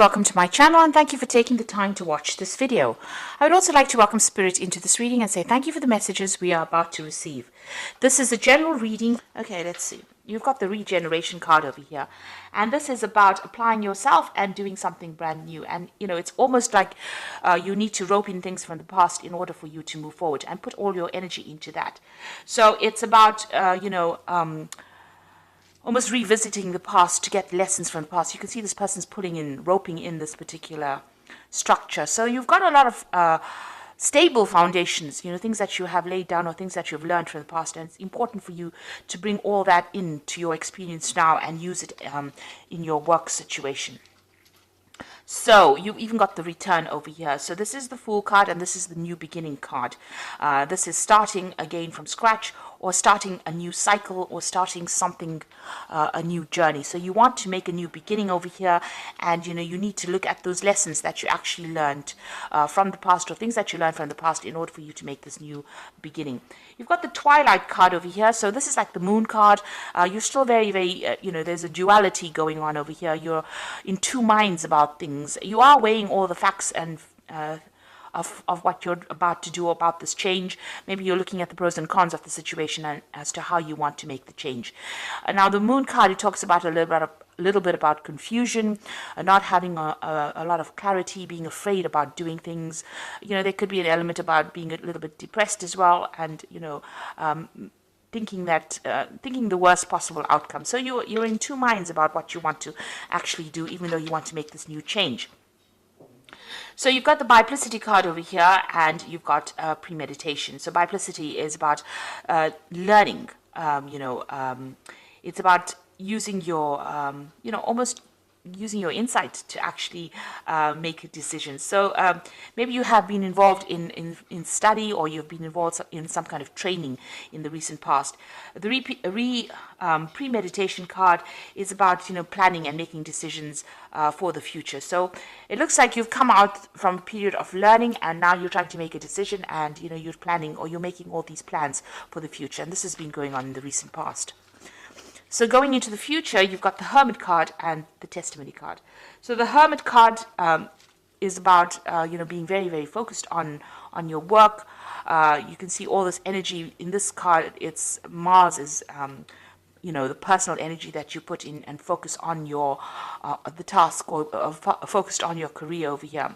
Welcome to my channel and thank you for taking the time to watch this video. I would also like to welcome Spirit into this reading and say thank you for the messages we are about to receive. This is a general reading. Okay, let's see. You've got the regeneration card over here. And this is about applying yourself and doing something brand new. And, you know, it's almost like you need to rope in things from the past in order for you to move forward and put all your energy into that. So it's about, almost revisiting the past to get lessons from the past. You can see this person's roping in this particular structure. So you've got a lot of stable foundations, you know, things that you have laid down or things that you've learned from the past. And it's important for you to bring all that into your experience now and use it in your work situation. So you've even got the return over here. So this is the Fool card and this is the new beginning card. This is starting again from scratch or starting a new cycle or starting something, a new journey. So you want to make a new beginning over here, and you know you need to look at those lessons that you actually learned from the past or things that you learned from the past in order for you to make this new beginning. You've got the Twilight card over here. So this is like the Moon card. You're still very, there's a duality going on over here. You're in two minds about things. You are weighing all the facts and of what you're about to do about this change. Maybe you're looking at the pros and cons of the situation and as to how you want to make the change. Now the Moon card, it talks about a little bit about confusion, not having a lot of clarity, being afraid about doing things. You know, there could be an element about being a little bit depressed as well, and you know, thinking the worst possible outcome. So you're in two minds about what you want to actually do, even though you want to make this new change. So you've got the Biplicity card over here, and you've got premeditation. So Biplicity is about learning. It's about using your, almost using your insight to actually make a decision. So maybe you have been involved in study, or you've been involved in some kind of training in the recent past. The premeditation card is about, you know, planning and making decisions for the future. So it looks like you've come out from a period of learning, and now you're trying to make a decision, and you know you're planning, or you're making all these plans for the future. And this has been going on in the recent past. So going into the future, you've got the Hermit card and the Testimony card. So the Hermit card is about, being very, very focused on your work. You can see all this energy in this card. It's Mars is, the personal energy that you put in and focus on your, the task, or focused on your career over here.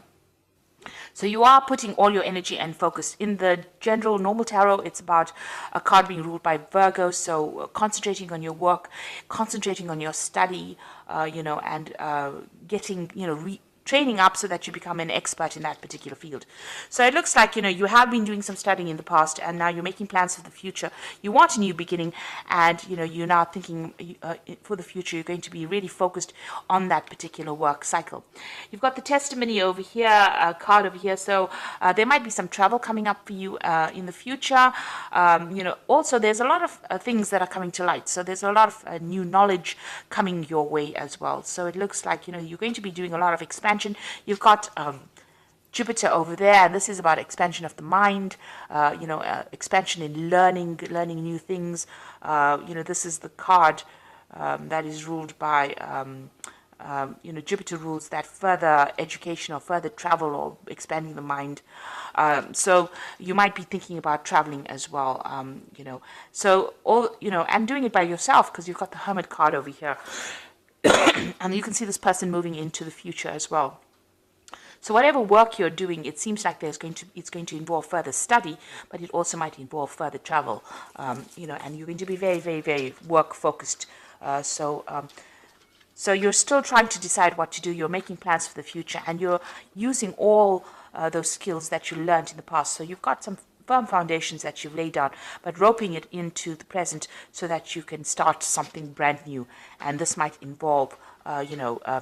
So you are putting all your energy and focus. In the general normal tarot, it's about a card being ruled by Virgo. So concentrating on your work, concentrating on your study, and getting, training up so that you become an expert in that particular field. So it looks like, you have been doing some studying in the past, and now you're making plans for the future. You want a new beginning, and, you're now thinking for the future, you're going to be really focused on that particular work cycle. You've got the Testimony over here, card over here. So there might be some travel coming up for you in the future. Also there's a lot of things that are coming to light. So there's a lot of new knowledge coming your way as well. So it looks like, you're going to be doing a lot of expansion. You've got Jupiter over there, and this is about expansion of the mind, expansion in learning new things. This is the card that is ruled by, Jupiter rules that further education or further travel or expanding the mind. So you might be thinking about traveling as well, and doing it by yourself, because you've got the Hermit card over here. And you can see this person moving into the future as well. So whatever work you're doing, it seems like it's going to involve further study, but it also might involve further travel, and you're going to be very, very, very work focused. So you're still trying to decide what to do. You're making plans for the future, and you're using all those skills that you learned in the past. So you've got some firm foundations that you've laid down, but roping it into the present so that you can start something brand new. And this might involve,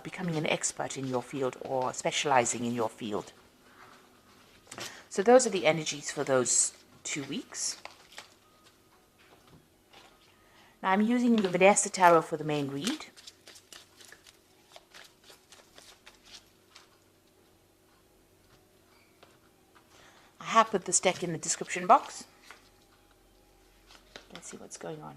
becoming an expert in your field or specializing in your field. So those are the energies for those 2 weeks. Now I'm using the Vanessa Tarot for the main read. I have put this deck in the description box. Let's see what's going on.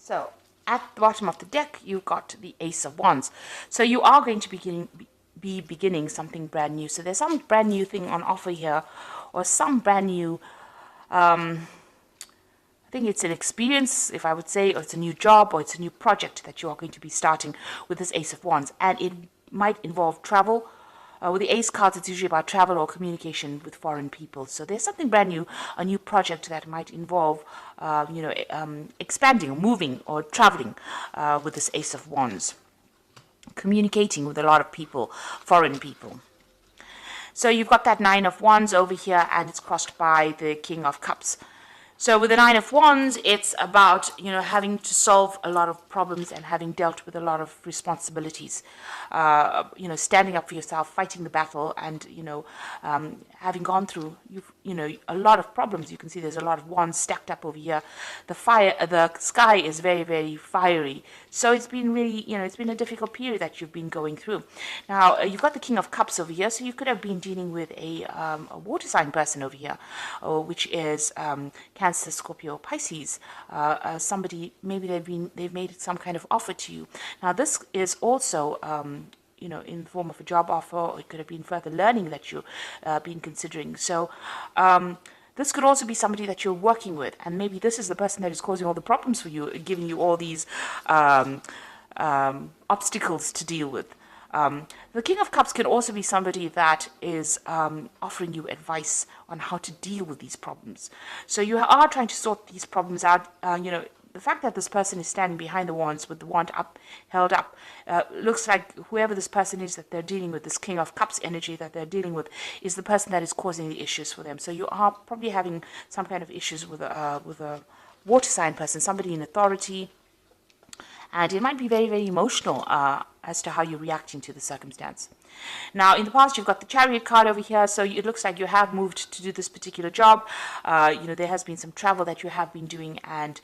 So at the bottom of the deck, you've got the Ace of Wands. So you are going to be beginning something brand new. So there's some brand new thing on offer here, or some brand new, I think it's an experience, if I would say, or it's a new job, or it's a new project that you are going to be starting with this Ace of Wands. And it might involve travel. With the Ace cards, it's usually about travel or communication with foreign people. So there's something brand new, a new project that might involve, expanding or moving or traveling with this Ace of Wands. Communicating with a lot of people, foreign people. So you've got that Nine of Wands over here, and it's crossed by the King of Cups. So with the Nine of Wands, it's about, having to solve a lot of problems and having dealt with a lot of responsibilities. Standing up for yourself, fighting the battle, and, having gone through, a lot of problems. You can see there's a lot of wands stacked up over here. The sky is very, very fiery. So it's been really, it's been a difficult period that you've been going through. Now, you've got the King of Cups over here, so you could have been dealing with a water sign person over here, which is Cancer, Scorpio, Pisces. Somebody, maybe they've made some kind of offer to you. Now, this is also in the form of a job offer, or it could have been further learning that you've been considering. So this could also be somebody that you're working with, and maybe this is the person that is causing all the problems for you, giving you all these obstacles to deal with. The King of Cups can also be somebody that is offering you advice on how to deal with these problems. So you are trying to sort these problems out. The fact that this person is standing behind the wands with the wand up, held up, looks like whoever this person is that they're dealing with, this King of Cups energy that they're dealing with, is the person that is causing the issues for them. So you are probably having some kind of issues with a water sign person, somebody in authority. And it might be very, very emotional as to how you're reacting to the circumstance. Now, in the past, you've got the Chariot card over here, so it looks like you have moved to do this particular job. There has been some travel that you have been doing, and,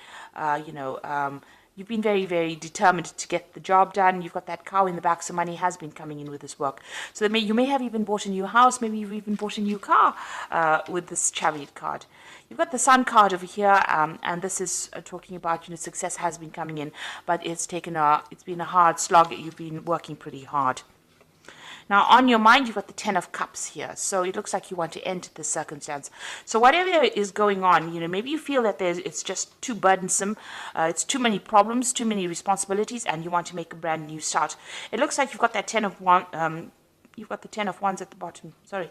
you've been very, very determined to get the job done. You've got that cow in the back, so money has been coming in with this work. So you may have even bought a new house, maybe you've even bought a new car with this Chariot card. You've got the Sun card over here, and this is talking about, success has been coming in, but it's been a hard slog. You've been working pretty hard. Now, on your mind, you've got the Ten of Cups here. So it looks like you want to end this circumstance. So whatever is going on, maybe you feel that it's just too burdensome. It's too many problems, too many responsibilities, and you want to make a brand new start. It looks like you've got that Ten of Wands. You've got the Ten of Wands at the bottom. Sorry.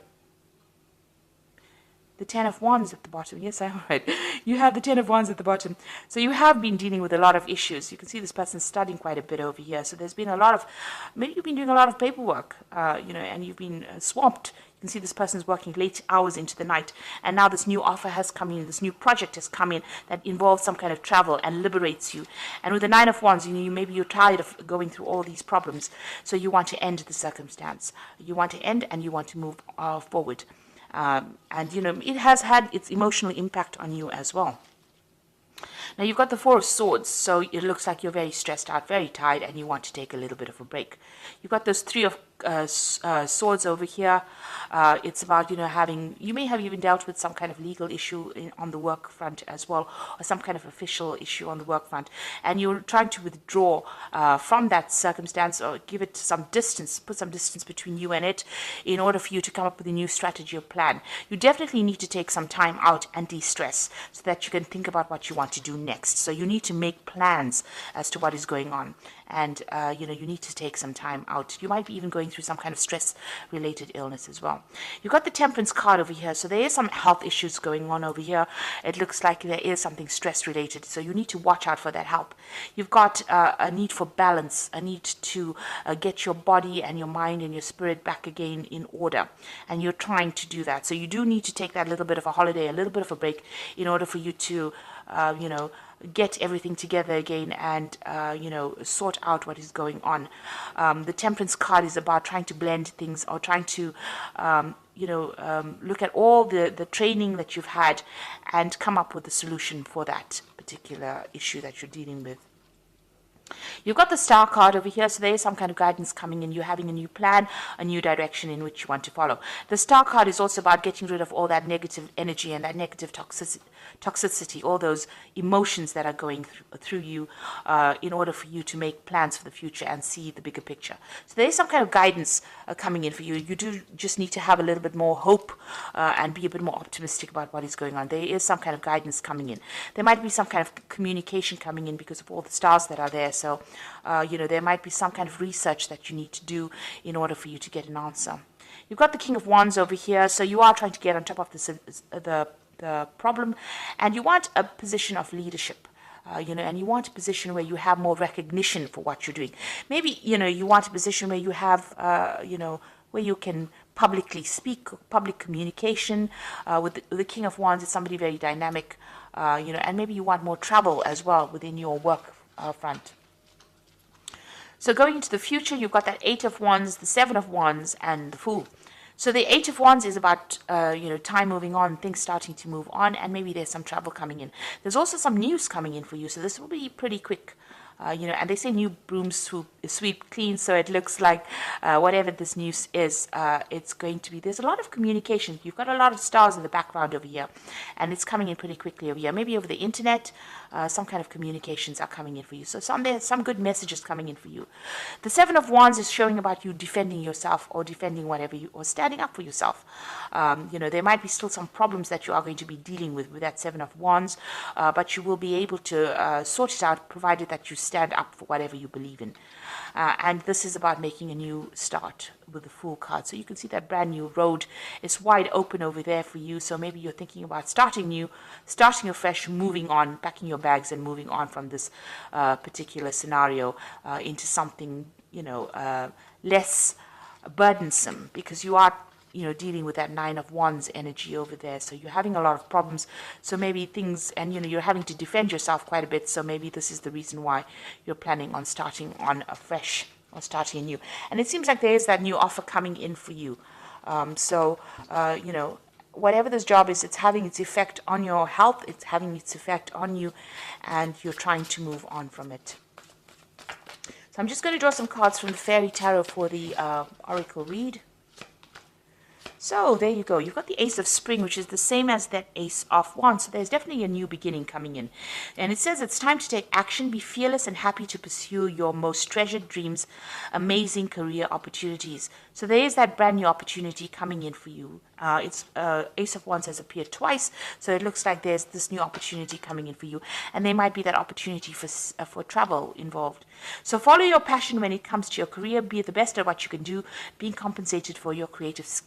The Ten of Wands at the bottom. Yes, I'm right. You have the Ten of Wands at the bottom. So you have been dealing with a lot of issues. You can see this person studying quite a bit over here. So there's been a lot of, maybe you've been doing a lot of paperwork, and you've been swamped. You can see this person's working late hours into the night. And now this new offer has come in, this new project has come in that involves some kind of travel and liberates you. And with the Nine of Wands, maybe you're tired of going through all these problems. So you want to end the circumstance. You want to end and you want to move forward. It has had its emotional impact on you as well. Now, you've got the Four of Swords, so it looks like you're very stressed out, very tired, and you want to take a little bit of a break. You've got those Three of Swords over here. It's about, you may have even dealt with some kind of legal issue on the work front as well, or some kind of official issue on the work front, and you're trying to withdraw from that circumstance, or give it some distance, put some distance between you and it, in order for you to come up with a new strategy or plan. You definitely need to take some time out and de-stress so that you can think about what you want to do next. So you need to make plans as to what is going on, and you need to take some time out. You might be even going through some kind of stress-related illness as well. You've got the Temperance card over here, so there is some health issues going on over here. It looks like there is something stress-related, so you need to watch out for that help. You've got a need for balance, a need to get your body and your mind and your spirit back again in order, and you're trying to do that. So you do need to take that little bit of a holiday, a little bit of a break, in order for you to get everything together again and, sort out what is going on. The Temperance card is about trying to blend things, or trying to, look at all the training that you've had and come up with a solution for that particular issue that you're dealing with. You've got the star card over here, so there is some kind of guidance coming in. You're having a new plan, a new direction in which you want to follow. The star card is also about getting rid of all that negative energy and that negative toxicity, all those emotions that are going through you in order for you to make plans for the future and see the bigger picture. So there is some kind of guidance coming in for you. You do just need to have a little bit more hope and be a bit more optimistic about what is going on. There is some kind of guidance coming in. There might be some kind of communication coming in because of all the stars that are there. So, there might be some kind of research that you need to do in order for you to get an answer. You've got the King of Wands over here, so you are trying to get on top of the problem, and you want a position of leadership. And you want a position where you have more recognition for what you're doing. Maybe, you want a position where you have, where you can publicly speak, public communication. With the King of Wands, it's somebody very dynamic, and maybe you want more travel as well within your work front. So going into the future, you've got that Eight of Wands, the Seven of Wands, and the Fool. So the Eight of Wands is about, time moving on, things starting to move on, and maybe there's some travel coming in. There's also some news coming in for you, so this will be pretty quick. And they say new brooms sweep clean, so it looks like whatever this news is, it's going to be, there's a lot of communication. You've got a lot of stars in the background over here, and it's coming in pretty quickly over here. Maybe over the internet, some kind of communications are coming in for you. So there's some good messages coming in for you. The Seven of Wands is showing about you defending yourself or defending whatever or standing up for yourself. There might be still some problems that you are going to be dealing with that Seven of Wands, but you will be able to sort it out, provided that you stand up for whatever you believe in. And this is about making a new start with the Fool card. So you can see that brand new road is wide open over there for you. So maybe you're thinking about starting new, starting afresh, moving on, packing your bags and moving on from this particular scenario into something, less burdensome, because you are dealing with that Nine of Wands energy over there. So you're having a lot of problems. So maybe things, and you're having to defend yourself quite a bit. So maybe this is the reason why you're planning on starting on afresh or starting anew. And it seems like there is that new offer coming in for you. Whatever this job is, it's having its effect on your health. It's having its effect on you, and you're trying to move on from it. So I'm just going to draw some cards from the Fairy Tarot for the Oracle read. So there you go. You've got the Ace of Spring, which is the same as that Ace of Wands. So there's definitely a new beginning coming in. And it says it's time to take action, be fearless and happy to pursue your most treasured dreams, amazing career opportunities. So there is that brand new opportunity coming in for you. Ace of Wands has appeared twice, so it looks like there's this new opportunity coming in for you. And there might be that opportunity for travel involved. So follow your passion when it comes to your career. Be the best at what you can do, being compensated for your creative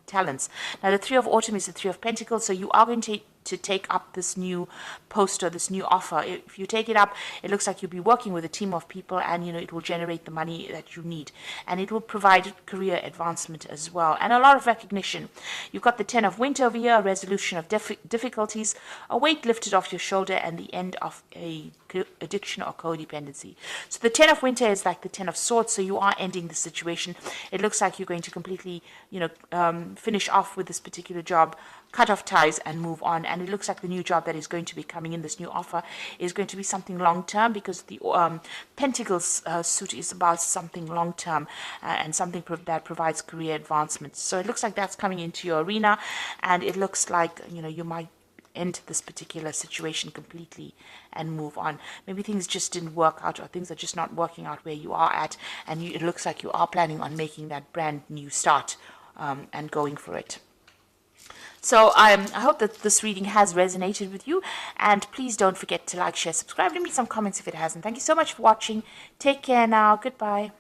talents. Now, the Three of Autumn is the Three of Pentacles, so you are going to take up this new post or this new offer. If you take it up, it looks like you'll be working with a team of people, and it will generate the money that you need, and it will provide career advancement as well, and a lot of recognition. You've got the Ten of Winter over here, a resolution of difficulties, a weight lifted off your shoulder, and the end of a addiction or codependency. So the Ten of Winter is like the Ten of Swords, so you are ending the situation. It looks like you're going to completely finish off with this particular job, cut off ties and move on. And it looks like the new job that is going to be coming in, this new offer, is going to be something long term, because the Pentacles suit is about something long term and something that provides career advancement. So it looks like that's coming into your arena, and it looks like you might end this particular situation completely and move on. Maybe things just didn't work out, or things are just not working out where you are at, and it looks like you are planning on making that brand new start and going for it. So I hope that this reading has resonated with you, and please don't forget to like, share, subscribe, leave me some comments if it hasn't. Thank you so much for watching. Take care now. Goodbye.